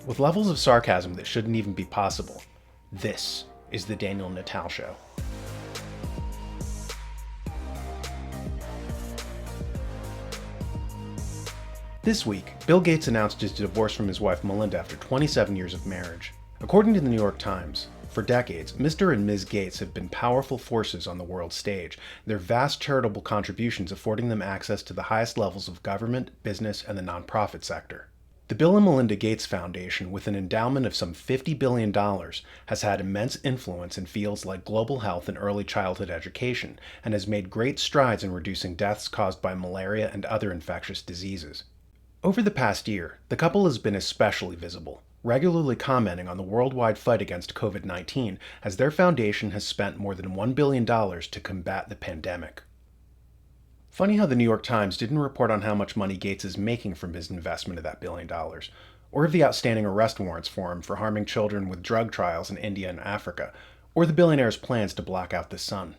With levels of sarcasm that shouldn't even be possible, this is the Daniel Natal Show. This week, Bill Gates announced his divorce from his wife Melinda after 27 years of marriage. According to the New York Times, for decades, Mr. and Ms. Gates have been powerful forces on the world stage, their vast charitable contributions affording them access to the highest levels of government, business, and the nonprofit sector. The Bill and Melinda Gates Foundation, with an endowment of some $50 billion, has had immense influence in fields like global health and early childhood education, and has made great strides in reducing deaths caused by malaria and other infectious diseases. Over the past year, the couple has been especially visible, regularly commenting on the worldwide fight against COVID-19 as their foundation has spent more than $1 billion to combat the pandemic. Funny how the New York Times didn't report on how much money Gates is making from his investment of that $1 billion, or of the outstanding arrest warrants for him for harming children with drug trials in India and Africa, or the billionaire's plans to block out the sun.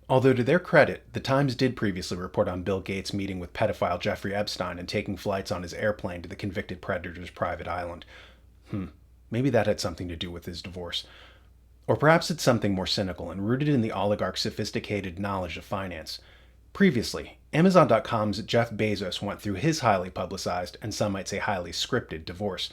Although to their credit, the Times did previously report on Bill Gates meeting with pedophile Jeffrey Epstein and taking flights on his airplane to the convicted predator's private island. Maybe that had something to do with his divorce. Or perhaps it's something more cynical and rooted in the oligarch's sophisticated knowledge of finance. Previously, Amazon.com's Jeff Bezos went through his highly publicized, and some might say highly scripted, divorce.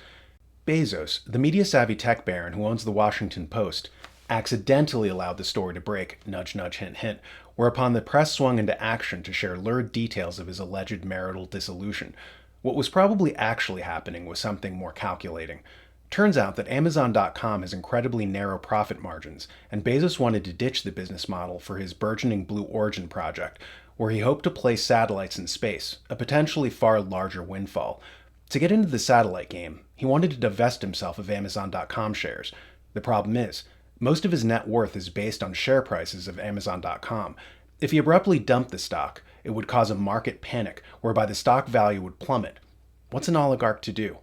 Bezos, the media-savvy tech baron who owns the Washington Post, accidentally allowed the story to break, nudge nudge hint hint, whereupon the press swung into action to share lurid details of his alleged marital dissolution. What was probably actually happening was something more calculating. Turns out that Amazon.com has incredibly narrow profit margins, and Bezos wanted to ditch the business model for his burgeoning Blue Origin project, where he hoped to place satellites in space, a potentially far larger windfall. To get into the satellite game, he wanted to divest himself of Amazon.com shares. The problem is, most of his net worth is based on share prices of Amazon.com. If he abruptly dumped the stock, it would cause a market panic, whereby the stock value would plummet. What's an oligarch to do?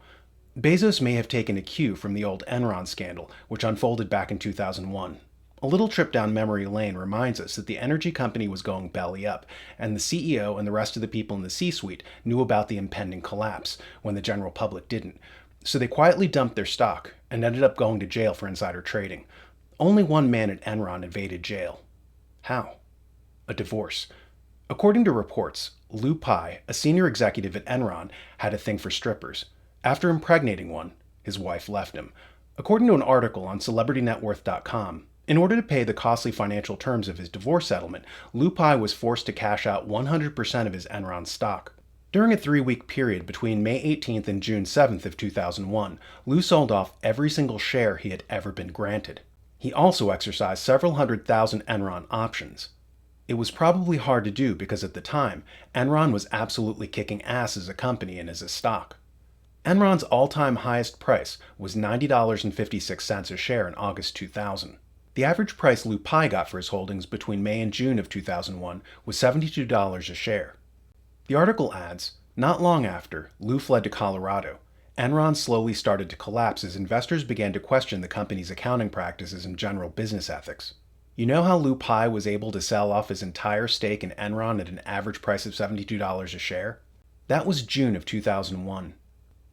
Bezos may have taken a cue from the old Enron scandal, which unfolded back in 2001. A little trip down memory lane reminds us that the energy company was going belly up, and the CEO and the rest of the people in the C-suite knew about the impending collapse, when the general public didn't. So they quietly dumped their stock, and ended up going to jail for insider trading. Only one man at Enron evaded jail. How? A divorce. According to reports, Lou Pai, a senior executive at Enron, had a thing for strippers. After impregnating one, his wife left him. According to an article on CelebrityNetWorth.com, in order to pay the costly financial terms of his divorce settlement, Lou Pai was forced to cash out 100% of his Enron stock. During a 3-week period between May 18th and June 7th of 2001, Lou sold off every single share he had ever been granted. He also exercised several 100,000 Enron options. It was probably hard to do because at the time, Enron was absolutely kicking ass as a company and as a stock. Enron's all-time highest price was $90.56 a share in August 2000. The average price Lou Pai got for his holdings between May and June of 2001 was $72 a share. The article adds, not long after, Lou fled to Colorado. Enron slowly started to collapse as investors began to question the company's accounting practices and general business ethics. You know how Lou Pai was able to sell off his entire stake in Enron at an average price of $72 a share? That was June of 2001.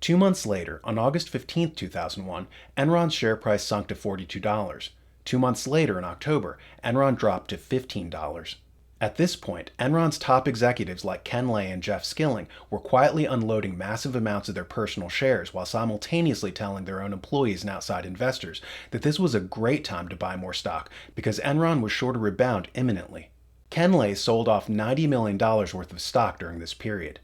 2 months later, on August 15, 2001, Enron's share price sunk to $42. 2 months later, in October, Enron dropped to $15. At this point, Enron's top executives like Ken Lay and Jeff Skilling were quietly unloading massive amounts of their personal shares while simultaneously telling their own employees and outside investors that this was a great time to buy more stock because Enron was sure to rebound imminently. Ken Lay sold off $90 million worth of stock during this period.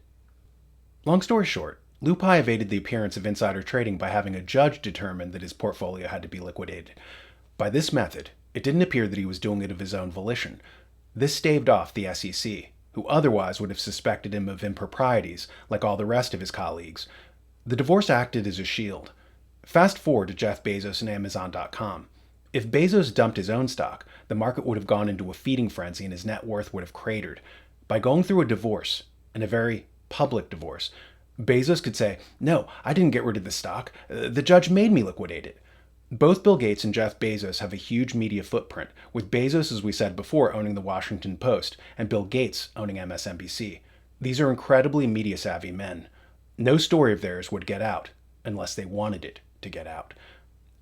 Long story short, Lou Pai evaded the appearance of insider trading by having a judge determine that his portfolio had to be liquidated. By this method, it didn't appear that he was doing it of his own volition. This staved off the SEC, who otherwise would have suspected him of improprieties, like all the rest of his colleagues. The divorce acted as a shield. Fast forward to Jeff Bezos and Amazon.com. If Bezos dumped his own stock, the market would have gone into a feeding frenzy and his net worth would have cratered. By going through a divorce, and a very public divorce, Bezos could say, "No, I didn't get rid of the stock. The judge made me liquidate it." Both Bill Gates and Jeff Bezos have a huge media footprint, with Bezos, as we said before, owning the Washington Post, and Bill Gates owning MSNBC. These are incredibly media-savvy men. No story of theirs would get out. unless they wanted it to get out.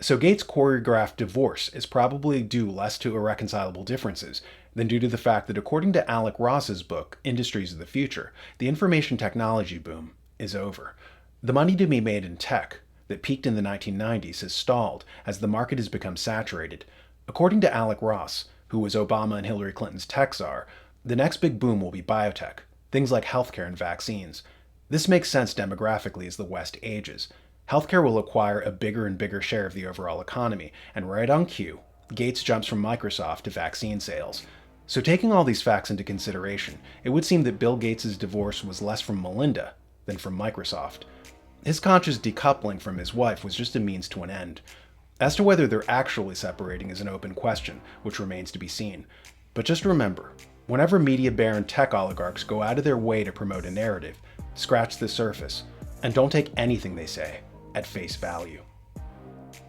So Gates' choreographed divorce is probably due less to irreconcilable differences than due to the fact that, according to Alec Ross's book, Industries of the Future, the information technology boom is over. The money to be made in tech, that peaked in the 1990s, has stalled as the market has become saturated. According to Alec Ross, who was Obama and Hillary Clinton's tech czar, the next big boom will be biotech, things like healthcare and vaccines. This makes sense demographically as the West ages. Healthcare will acquire a bigger and bigger share of the overall economy, and right on cue, Gates jumps from Microsoft to vaccine sales. So taking all these facts into consideration, it would seem that Bill Gates' divorce was less from Melinda than from Microsoft. His conscious decoupling from his wife was just a means to an end. As to whether they're actually separating is an open question, which remains to be seen. But just remember, whenever media baron tech oligarchs go out of their way to promote a narrative, scratch the surface, and don't take anything they say at face value.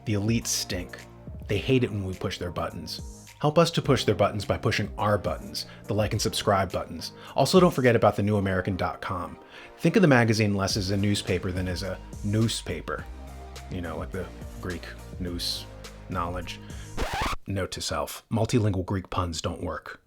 The elites stink. They hate it when we push their buttons. Help us to push their buttons by pushing our buttons, the like and subscribe buttons. Also, don't forget about thenewamerican.com. Think of the magazine less as a newspaper than as a newspaper. You know, like the Greek nous, knowledge. Note to self, multilingual Greek puns don't work.